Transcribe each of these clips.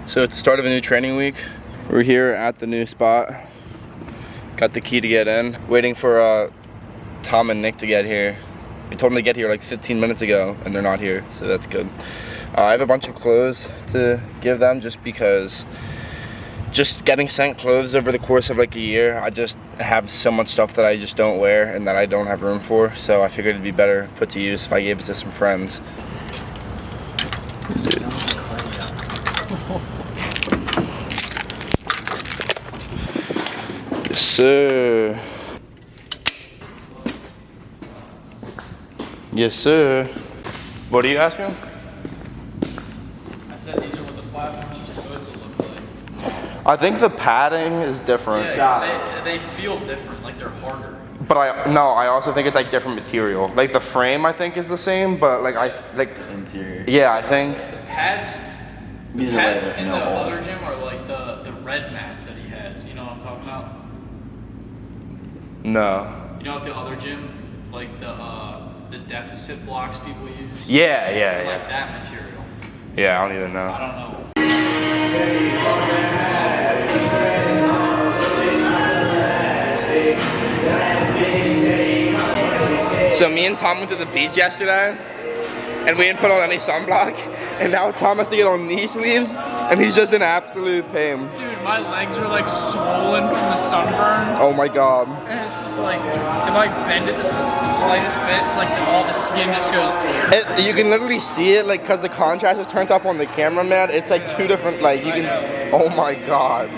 So it's the start of a new training week. We're here at the new spot. Got the key to get in. Waiting for Tom and Nick to get here. We told them to get here like 15 minutes ago and they're not here, so that's good. I have a bunch of clothes to give them just because just getting sent clothes over the course of like a year, I just have so much stuff that I just don't wear and that I don't have room for, so I figured it'd be better put to use if I gave it to some friends. Dude. Yes, sir. Yes, sir. What are you asking? I said these are what the platforms are supposed to look like. I think the padding is different. Yeah, they feel different, like they're harder. But I also think it's like different material. Like the frame I think is the same, but like interior. Yeah, I think. The pads in the other gym are like the red mats that he has. You know what I'm talking about? No. You know at the other gym, like the deficit blocks people use? Yeah. Like that material. Yeah, I don't even know. I don't know. So me and Tom went to the beach yesterday, and we didn't put on any sunblock, and now Tom has to get on knee sleeves, and he's just in absolute pain. Dude, my legs are like swollen from the sunburn. Oh my god. And it's just like, if I bend it the slightest bit, it's like all the skin just goes. You can literally see it, like, because the contrast is turned up on the camera, man. It's like two different, like, you can, oh my god.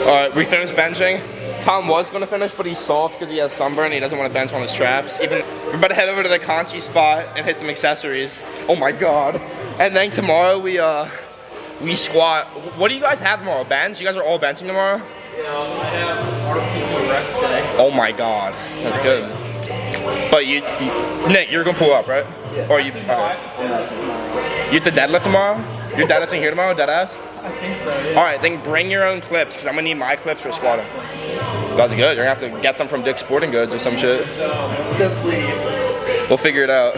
Alright, we finished benching. Tom was gonna finish, but he's soft because he has sunburn. He doesn't want to bench on his traps. We're about to head over to the Conchi spot and hit some accessories. Oh my god! And then tomorrow we squat. What do you guys have tomorrow? Bench? You guys are all benching tomorrow? Yeah, I have RPE rest day. Oh my god, that's good. But Nick, you're gonna pull up, right? Yeah. Or you? Okay. You have to deadlift tomorrow? You're deadlifting here tomorrow, deadass? I think so, yeah. Alright, then bring your own clips, because I'm gonna need my clips for squatting. That's good. You're gonna have to get some from Dick's Sporting Goods or some shit. Simply. We'll figure it out.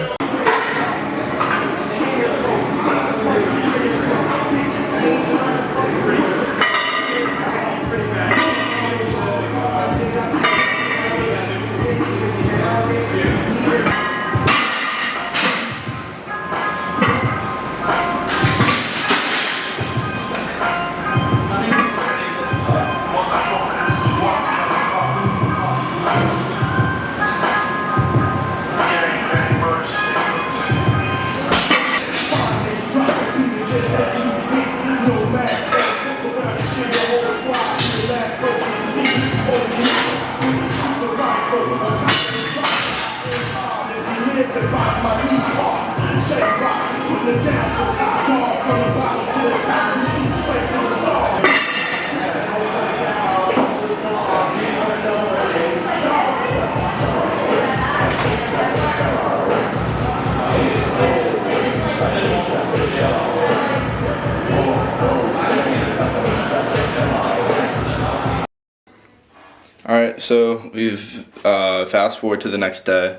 Alright, so we've fast forward to the next day.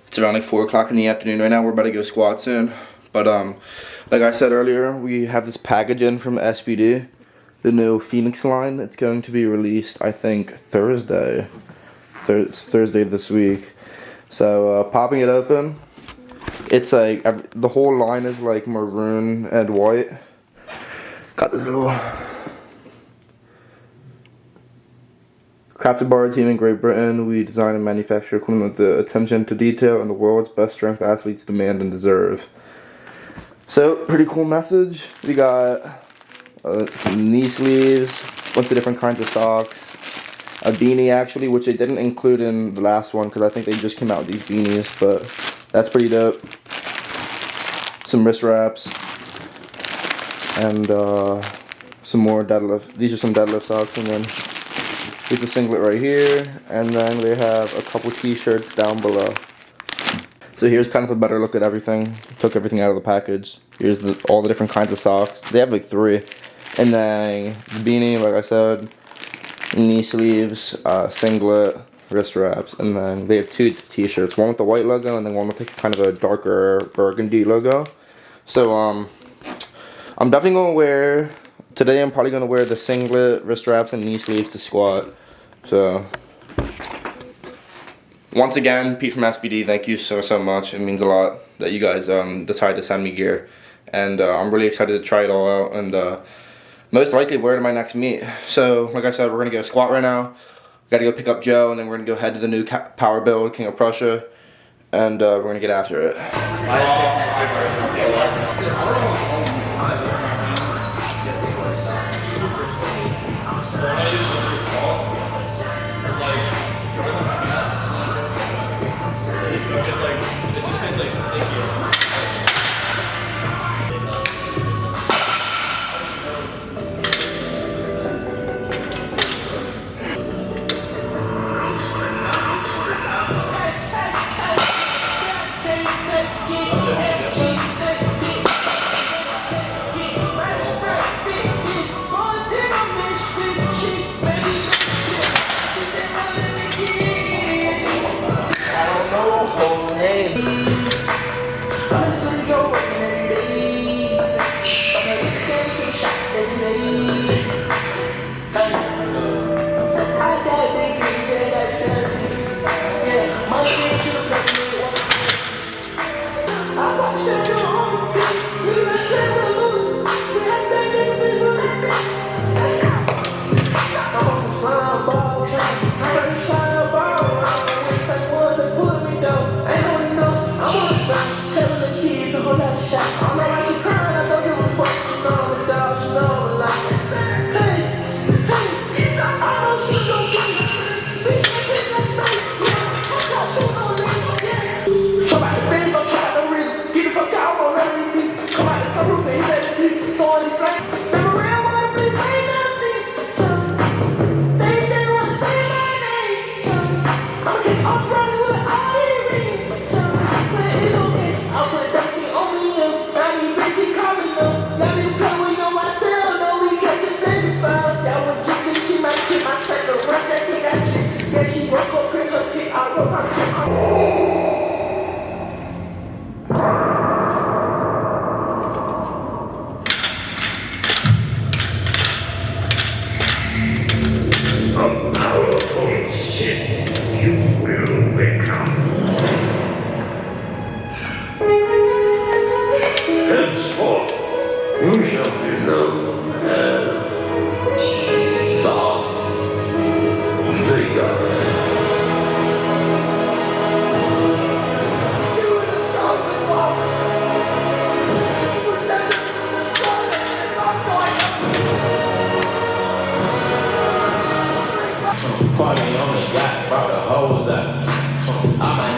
It's around like 4 o'clock in the afternoon right now. We're about to go squat soon. But like I said earlier, we have this package in from SBD, the new Phoenix line. It's going to be released, I think, Thursday. It's Thursday this week. So popping it open, it's like the whole line is like maroon and white. Got this little crafted by our team in Great Britain. We design and manufacture equipment with the attention to detail and the world's best strength athletes demand and deserve. So, pretty cool message. We got some knee sleeves, a bunch of different kinds of socks, a beanie actually, which they didn't include in the last one because I think they just came out with these beanies, but that's pretty dope. Some wrist wraps, and some more deadlift. These are some deadlift socks, and then here's the singlet right here, and then they have a couple t-shirts down below. So here's kind of a better look at everything. Took everything out of the package. Here's all the different kinds of socks. They have like 3. And then the beanie, like I said, knee sleeves, singlet, wrist wraps, and then they have 2 t-shirts. One with the white logo, and then one with like kind of a darker burgundy logo. So I'm definitely gonna wear, today I'm probably gonna wear the singlet, wrist wraps, and knee sleeves to squat. So once again, Pete from SBD, thank you so much. It means a lot that you guys decided to send me gear, and I'm really excited to try it all out, and most likely wear it to my next meet. So like I said, we're gonna go squat right now. Gotta go pick up Joe, and then we're gonna go head to the new power build, King of Prussia, and we're gonna get after it.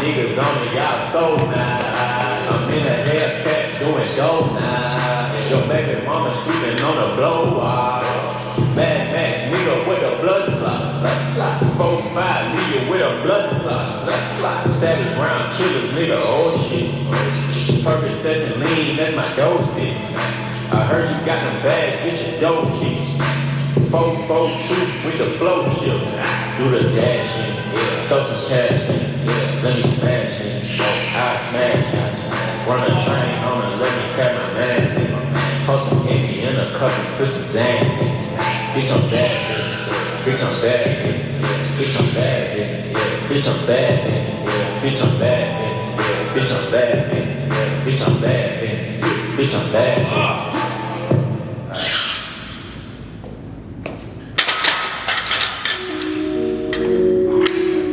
niggas on it, y'all so nice. I'm in a Hellcat doing dope now. And your baby mama sleeping on the blow wire. Mad Max nigga with a blood clot. 4-5 nigga with a blood clot. Savage round killers nigga, oh shit. Percocets and lean, that's my dosage. I heard you got them bags, get your dough kicked. 4-4-2 with the flow shield. Do the dash in, yeah. Throw some cash in, yeah. Let me smash it, I smash it. Run a train on it, let me tap my man in. Post some Henny in a cup and put some Zan in. Bitch, I'm bad, bitch, I'm bad, bitch, I'm bad, bitch, I'm bad, bitch, I'm bad, bitch, I'm bad, bitch, I'm bad, bitch, I'm bad.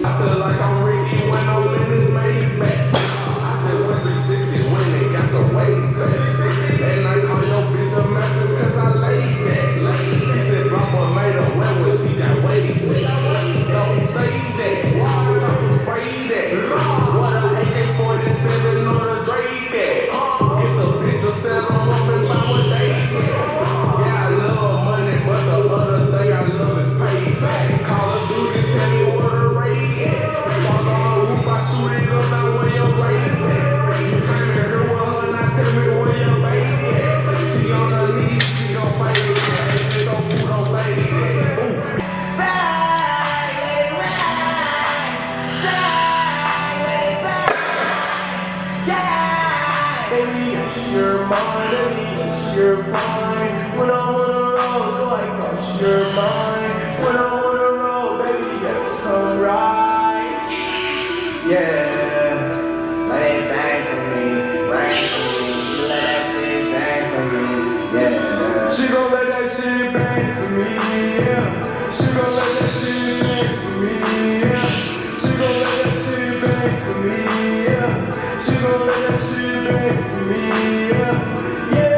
I feel like I'm Ricky when I'm in this Maybach. I just went 360 when they got the waves back. And I call your bitch a mattress cause I laid that. She said Drama made her wet when she got waved back. Don't say that, talk and spray that. What a AK-47 or a Dre that. Get the bitch to set them up and buy what they get. Yeah, I love money, but the other thing I love is payback. Call of Duty, tell me what a raid at. Fall on the roof, I shoot it up, now where your grave at. You came in here with her, now tell me where your baby at. She on her knees, she gon' fight it. So who don't say that? Ooh. Baby, you're mine, baby, you're fine. When I'm on the road, do I touch your mind? When I'm on the road, baby, let's come right. Yeah, let it bang for me, bang for me. Let that shit bang for me, yeah. She gon' let that shit bang for me, yeah. She gon' let that shit bang for me, yeah. She gon' let that shit bang for me, yeah. She gon' let that shit bang for me, yeah. Yeah,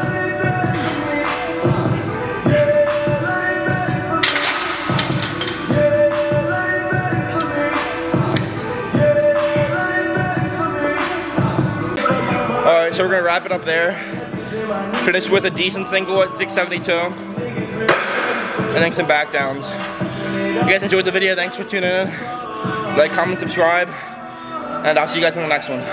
let it bang for me. Yeah, let it bang for me. Yeah, let it bang for me. Yeah, let it bang for me. Alright, so we're gonna wrap it up there. Finish with a decent single at 672. And then some back downs. If you guys enjoyed the video, thanks for tuning in. Like, comment, subscribe. And I'll see you guys in the next one.